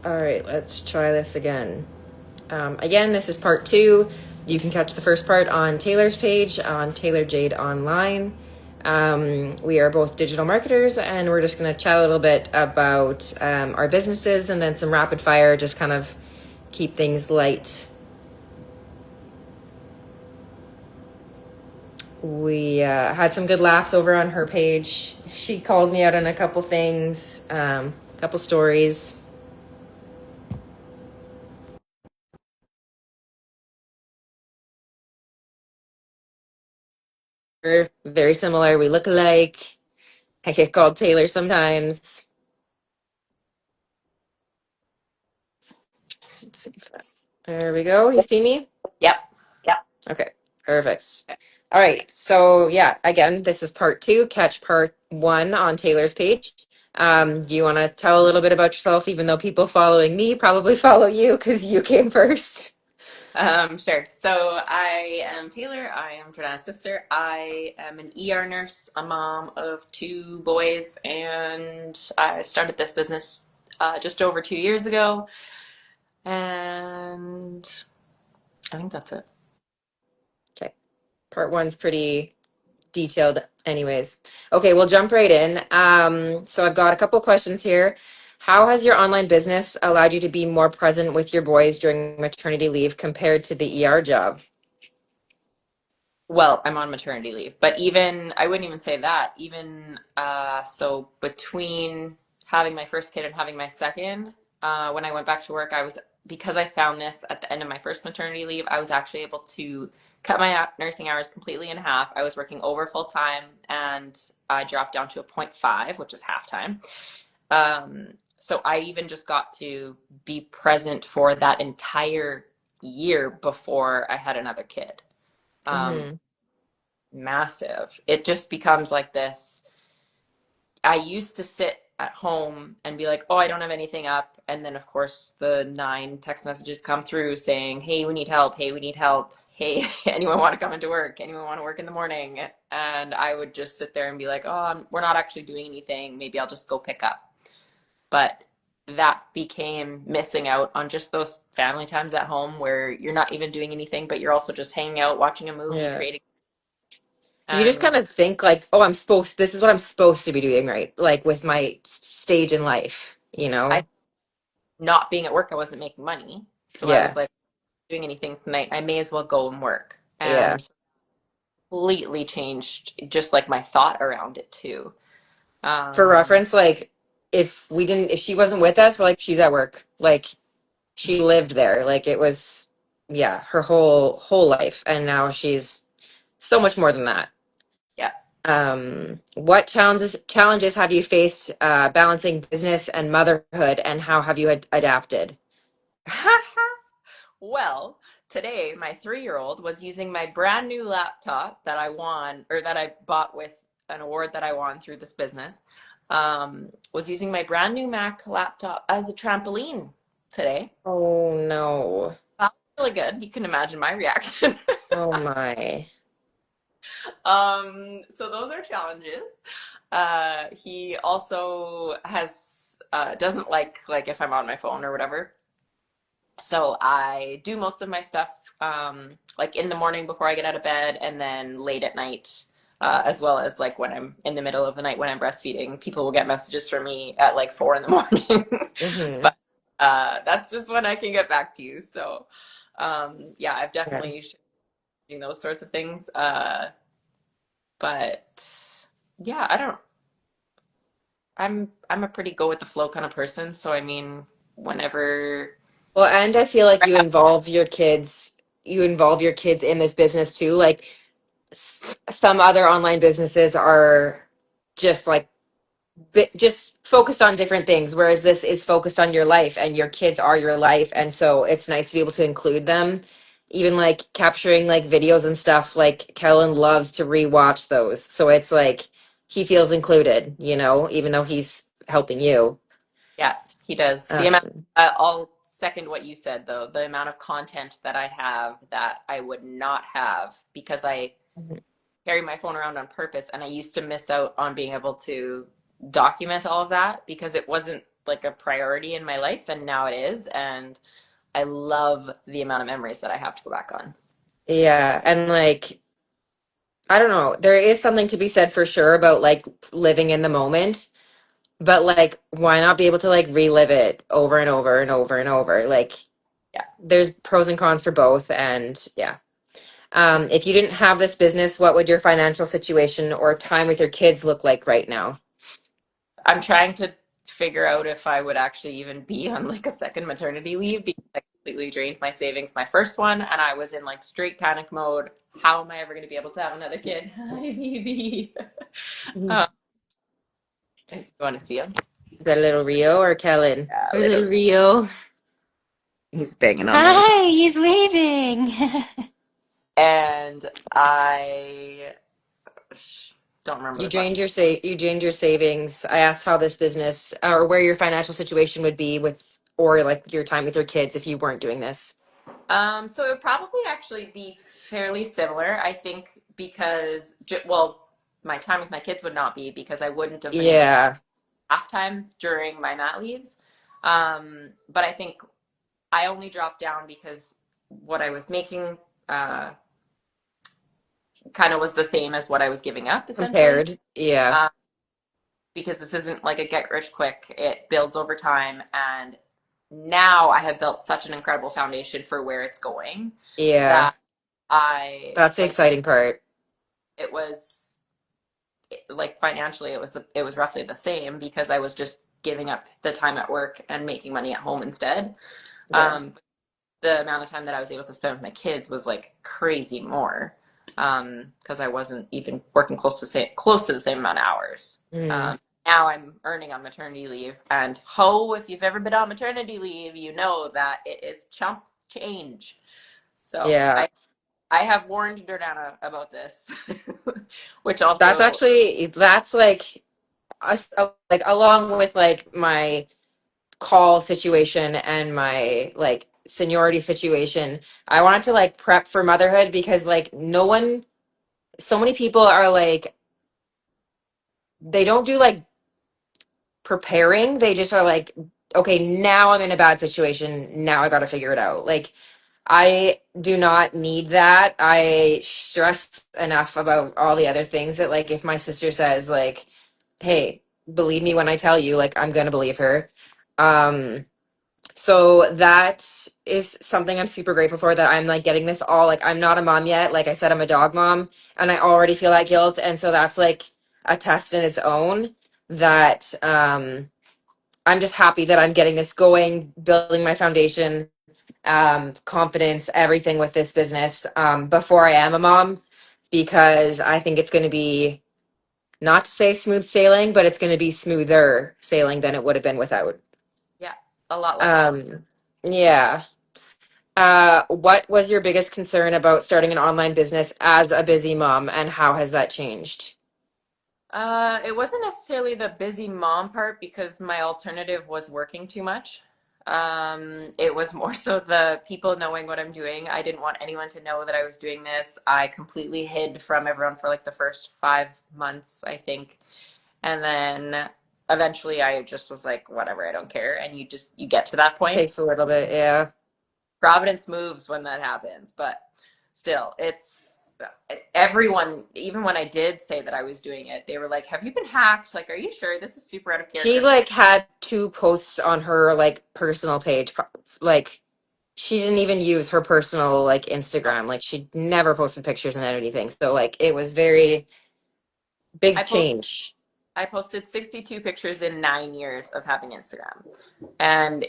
All right, let's try this again. Again, this is part two. You can catch the first part on Taylor's page on Taylor Jade Online. We are both digital marketers, and we're just going to chat a little bit about our businesses and then some rapid fire, just kind of keep things light. We had some good laughs over on her page. She calls me out on a couple things, couple stories. We're very similar. We look alike. I get called Taylor sometimes. Let's see if that. There we go. You see me? Yep. Okay, perfect. All right. So yeah, again, this is part two. Catch part one on Taylor's page. Do you want to tell a little bit about yourself, even though people following me probably follow you because you came first? Sure. So I am Taylor. I am Jordanna's sister. I am an ER nurse, a mom of two boys, and I started this business just over 2 years ago. And I think that's it. Okay. Part one's pretty detailed anyways. Okay, we'll jump right in. So I've got a couple questions here. How has your online business allowed you to be more present with your boys during maternity leave compared to the ER job? Well, I'm on maternity leave, but even I wouldn't even say that. Even so between having my first kid and having my second, when I went back to work, I was because I found this at the end of my first maternity leave, I was actually able to cut my nursing hours completely in half. I was working over full time and I dropped down to a point 0.5, which is half time. So I even just got to be present for that entire year before I had another kid. Um, Mm-hmm. Massive. It just becomes like this. I used to sit at home and be like, oh, I don't have anything up. And then, of course, the 9 text messages come through saying, hey, we need help. Hey, we need help. Hey, anyone want to come into work? Anyone want to work in the morning? And I would just sit there and be like, oh, we're not actually doing anything. Maybe I'll just go pick up. But that became missing out on just those family times at home where you're not even doing anything, but you're also just hanging out, watching a movie, Yeah. creating. You just And kind of think like, oh, this is what I'm supposed to be doing, right? Like with my stage in life, you I know? not being at work, I wasn't making money. So I was Yeah. like, doing anything tonight, I may as well go and work. Yeah. And so completely changed just like my thought around it too. For Um, reference, like if she wasn't with us, we're like, she's at work. Like she lived there. Like it was, yeah, her whole life. And now she's so much more than that. yeah. What challenges have you faced balancing business and motherhood, and how have you adapted? Well, today my 3-year-old was using my brand new laptop that I won or that I bought with an award that I won through this business. Was using my brand new Mac laptop as a trampoline today. Oh no. Felt really good. You can imagine my reaction. Oh my. So those are challenges. He also has doesn't like if I'm on my phone or whatever. So I do most of my stuff like in the morning before I get out of bed, and then late at night, as well as like when I'm in the middle of the night when I'm breastfeeding. People will get messages from me at like 4 in the morning, Mm-hmm. but that's just when I can get back to you. So yeah, I've Yeah. definitely doing those sorts of things. But yeah, I don't. I'm a pretty go with the flow kind of person. So I mean, whenever Well, and I feel like you involve your kids in this business too. Like some other online businesses are just like just focused on different things, whereas this is focused on your life and your kids are your life. And so it's nice to be able to include them. Even like capturing like videos and stuff, like Kellen loves to rewatch those. So it's like he feels included, even though he's helping you. yeah, he does. The amount, Um, I'll second what you said though. The amount of content that I have that I would not have because I carry my phone around on purpose, and I used to miss out on being able to document all of that because it wasn't like a priority in my life, and now it is. And I love the amount of memories that I have to go back on. Yeah, and like I don't know, there is something to be said for sure about like living in the moment, but like why not be able to like relive it over and over and over and over? Like Yeah. there's pros and cons for both, and yeah. If you didn't have this business, what would your financial situation or time with your kids look like right now? I'm trying to figure out if I would actually even be on like a second maternity leave because I completely drained my savings my first one and I was in like straight panic mode. How am I ever going to be able to have another kid? Hi, baby. Mhm. Um, you want to see him? Is that little Rio or Kellen? Yeah, Or little literally. Rio. He's banging on my door. Hi, he's waving. And I don't remember the question. You drained your savings. I asked how this business or where your financial situation would be with or like your time with your kids if you weren't doing this. So it would probably actually be fairly similar, I think, because, well, my time with my kids would not be because I wouldn't have been able to Yeah, half time during my mat leaves. But I think I only dropped down because what I was making kind of was the same as what I was giving up, essentially. compared. Yeah. Um, because this isn't like a get rich quick, it builds over time. And now I have built such an incredible foundation for where it's going Yeah. that I That's the like exciting part. it was like financially it was roughly the same because I was just giving up the time at work and making money at home instead. Yeah. The amount of time that I was able to spend with my kids was like crazy more because I wasn't even working close to the same amount of hours. Mm, Um, Now I'm earning on maternity leave, and ho, if you've ever been on maternity leave, you know that it is chump change. So yeah. I have warned Jordanna about this, which That's also actually that's like us like along with like my call situation and my like seniority situation. I wanted to like prep for motherhood because like no one so many people are like they don't do like preparing. They just are like, okay, now I'm in a bad situation. Now I got to figure it out. Like, I do not need that. I stress enough about all the other things that, like, if my sister says, like, hey, believe me when I tell you, like, I'm going to believe her. Um, so that is something I'm super grateful for that I'm like getting this all like I'm not a mom yet. Like I said, I'm a dog mom and I already feel that guilt. And so that's like a test in its own that I'm just happy that I'm getting this going, building my foundation, confidence, everything with this business before I am a mom, because I think it's going to be not to say smooth sailing, but it's going to be smoother sailing than it would have been without. yeah, a lot less stress. Um, yeah. What was your biggest concern about starting an online business as a busy mom, and how has that changed? It wasn't necessarily the busy mom part because my alternative was working too much. It was more so the people knowing what I'm doing. I didn't want anyone to know that I was doing this. I completely hid from everyone for like the first 5 months, I think. And then eventually I just was like, whatever, I don't care. And you get to that point. Takes a little bit, yeah. Providence moves when that happens, but still, it's everyone, even when I did say that I was doing it, they were like, have you been hacked? Like, are you sure this is super out of She character? like had two posts on her like personal page, like she didn't even use her personal like Instagram. Like she never posted pictures and anything. So like it was very I big post change. I posted 62 pictures in 9 years of having Instagram. And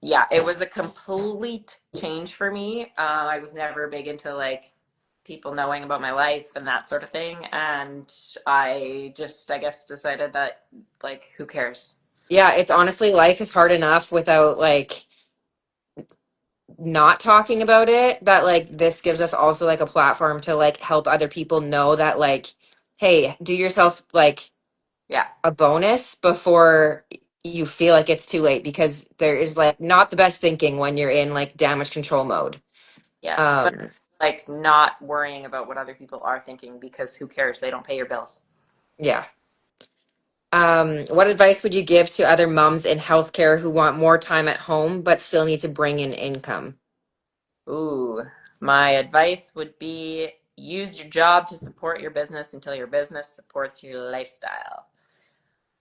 yeah, it was a complete change for me. I was never big into like people knowing about my life and that sort of thing. And I just, I guess, decided that like, who cares? Yeah, it's honestly life is hard enough without like not talking about it, that like this gives us also like a platform to like help other people know that like hey, do yourself like Yeah, a bonus before you feel like it's too late, because there is like not the best thinking when you're in like damage control mode. yeah. But Um like not worrying about what other people are thinking because who cares? They don't pay your bills. yeah. What advice would you give to other moms in healthcare who want more time at home but still need to bring in income? Ooh, my advice would be use your job to support your business until your business supports your lifestyle.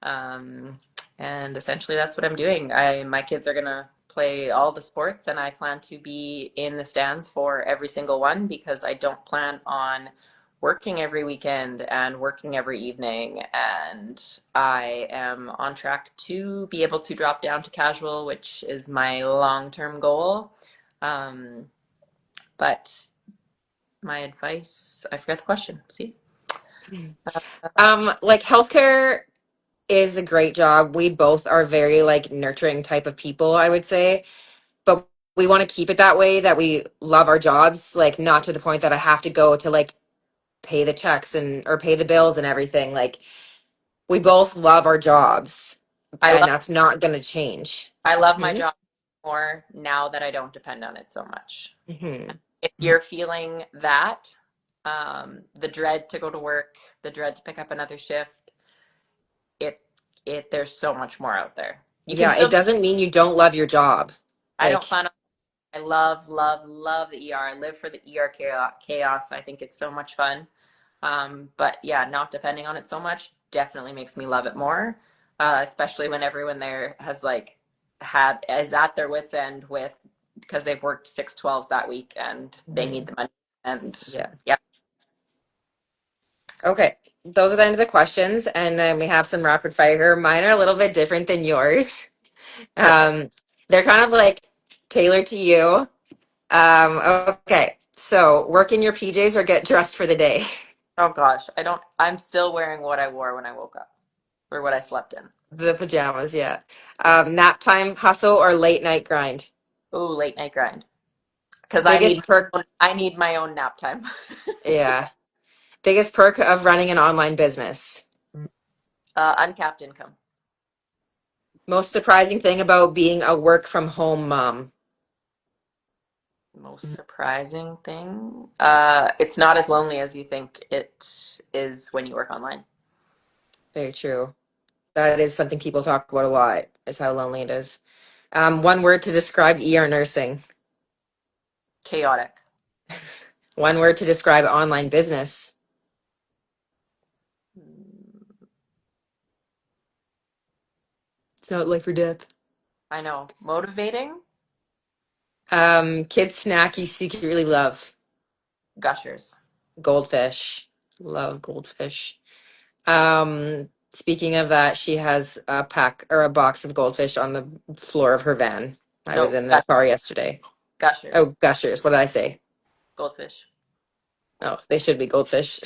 Um, and essentially that's what I'm doing. My kids are gonna play all the sports and I plan to be in the stands for every single one because I don't plan on working every weekend and working every evening. And I am on track to be able to drop down to casual, which is my long-term goal. Um, but my advice, I forgot the question. See? Like healthcare is a great job. We both are very like nurturing type of people, I would say. But we want to keep it that way, that we love our jobs, like not to the point that I have to go to like pay the checks and or pay the bills and everything. Like we both love our jobs I and love that's not going to change. I love my Hmm. job more now that I don't depend on it so much. Hmm. If you're feeling that, the dread to go to work, the dread to pick up another shift, it there's so much more out there. You can Yeah, still it be, doesn't mean you don't love your job. I don't Like, plan on, I love, love, love the ER. I live for the ER chaos. I think it's so much fun. But yeah, not depending on it so much definitely makes me love it more. Especially when everyone there has like is at their wits end with because they've worked 6/12s that week and they need mhm. the money. And Yeah. yeah, Okay. Those are the end of the questions. And then we have some rapid fire. Mine are a little bit different than yours. perfect. Um, they're kind of like tailored to you. Okay. So work in your PJs or get dressed for the day. Oh gosh, I'm still wearing what I wore when I woke up or what I slept in. The pajamas, yeah. Nap time hustle or late night grind. Ooh, late night grind. Because Biggest perk, I need my own nap time. yeah. Biggest perk of running an online business. Uncapped income. Most surprising thing about being a work from home mom. Most surprising thing? It's not as lonely as you think it is when you work online. Very true. That is something people talk about a lot, is how lonely it is. One word to describe ER nursing. Chaotic. One word to describe online business. It's not life or death. I know. Motivating? Kids snack you secretly love. Gushers. Goldfish. Love goldfish. Speaking of that, she has a pack or a box of goldfish on the floor of her van. I was No, in the car yesterday. Oh, gushers. gushers. What did I say? Goldfish. Oh, they should be goldfish.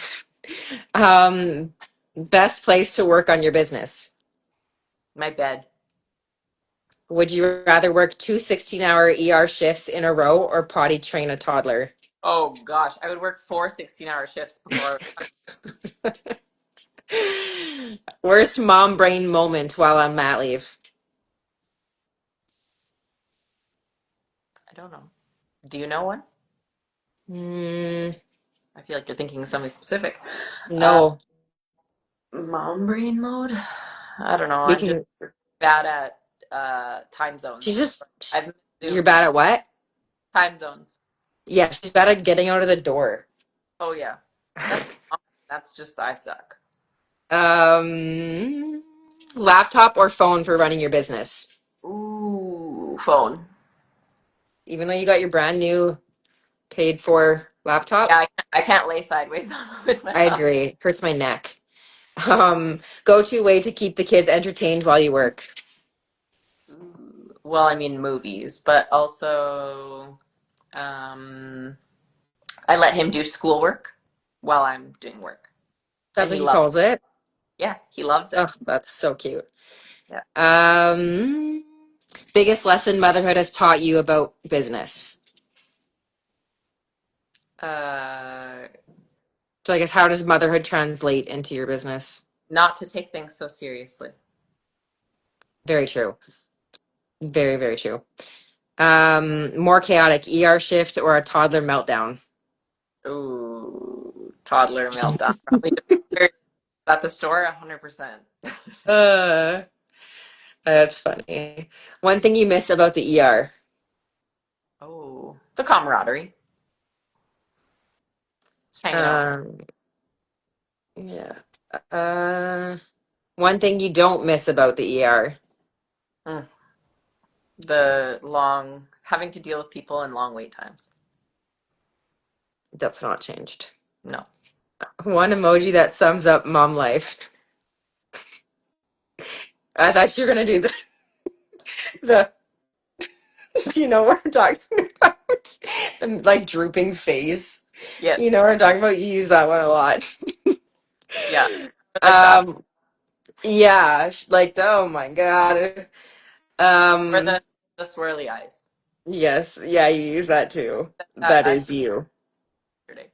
Um, best place to work on your business. My bed. Would you rather work two 16-hour ER shifts in a row or potty train a toddler? Oh gosh, I would work 4 16-hour shifts before. Worst mom brain moment while on mat leave. I don't know. Do you know one? Mm, I feel like you're thinking of something specific. Uh, no, mom brain mode? I don't know. we I'm just can. bad at time She's zones. just. I've missed You're Zooms. bad at what? Time zones. Yeah, she's bad at getting out of the door. Oh yeah. That's that's just I suck. Um, laptop or phone for running your business. Ooh, phone. Even though you got your brand new paid for Yeah, laptop, I can't lay sideways with my I laptop. agree. Hurts my neck. Go-to way to keep the kids entertained while you work. Ooh. Well, I mean movies, but also um, I let him do schoolwork while I'm doing work, and That's what he he loves. calls it. Yeah, he loves it. Oh, that's so cute. Yeah. Um, biggest lesson motherhood has taught you about business. Uh, So I guess how does motherhood translate into your business? Not to take things so seriously. Very true. Very, very true. More chaotic ER shift or a toddler meltdown? Ooh, toddler meltdown. Probably just very. At the store, 100%. Uh, that's funny. One thing you miss about the ER. Oh, the camaraderie. Just hanging out. Um, yeah. Uh, One thing you don't miss about the ER. Mm. The long, having to deal with people in long wait times. That's not changed. No. One emoji that sums up mom life. I thought you were gonna do the you know what I'm talking about? The like drooping face. Yeah. You know what I'm talking about? You use that one a lot. Yeah. Or the sad, Um, yeah, like oh my God. or Um, the swirly eyes. yes, yeah, you use that too. That That is you. yesterday.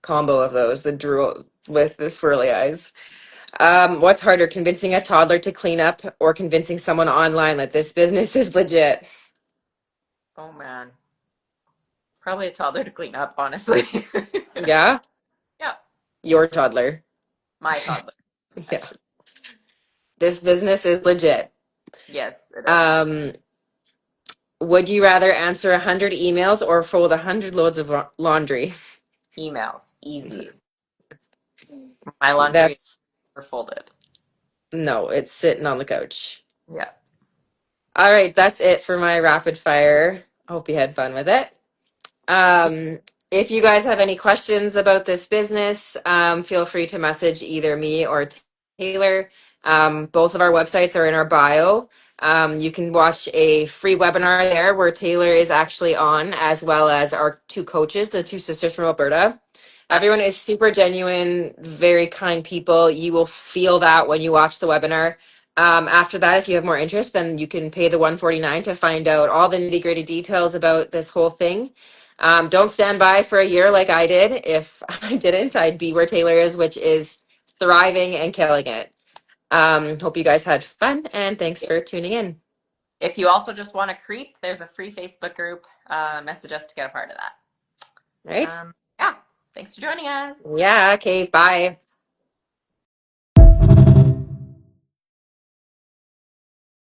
Combo of those, the drool with the swirly eyes. What's harder, convincing a toddler to clean up or convincing someone online that this business is legit? Oh man. Probably a toddler to clean up, honestly. Yeah, Yeah. your toddler. My toddler, Yeah, actually. this business is legit. Yes, it is. Um, would you rather answer 100 emails or fold 100 loads of laundry? Emails. Easy. My laundry is That's never folded. no, it's sitting on the couch. Yeah. All right, that's it for my rapid fire. Hope you had fun with it. Um, if you guys have any questions about this business, feel free to message either me or Taylor. Both of our websites are in our bio. You can watch a free webinar there where Taylor is actually on, as well as our two coaches, the two sisters from Alberta. Uh, Everyone is super genuine, very kind people. You will feel that when you watch the webinar. After that, if you have more interest, then you can pay the 149 to find out all the nitty gritty details about this whole thing. Don't stand by for a year like I did. If I didn't, I'd be where Taylor is, which is thriving and killing it. Hope you guys had fun and thanks for tuning in. if you also just want to creep, there's a free Facebook group. Message us to get a part of that. All right? Yeah. Thanks for joining us. Yeah, okay, bye.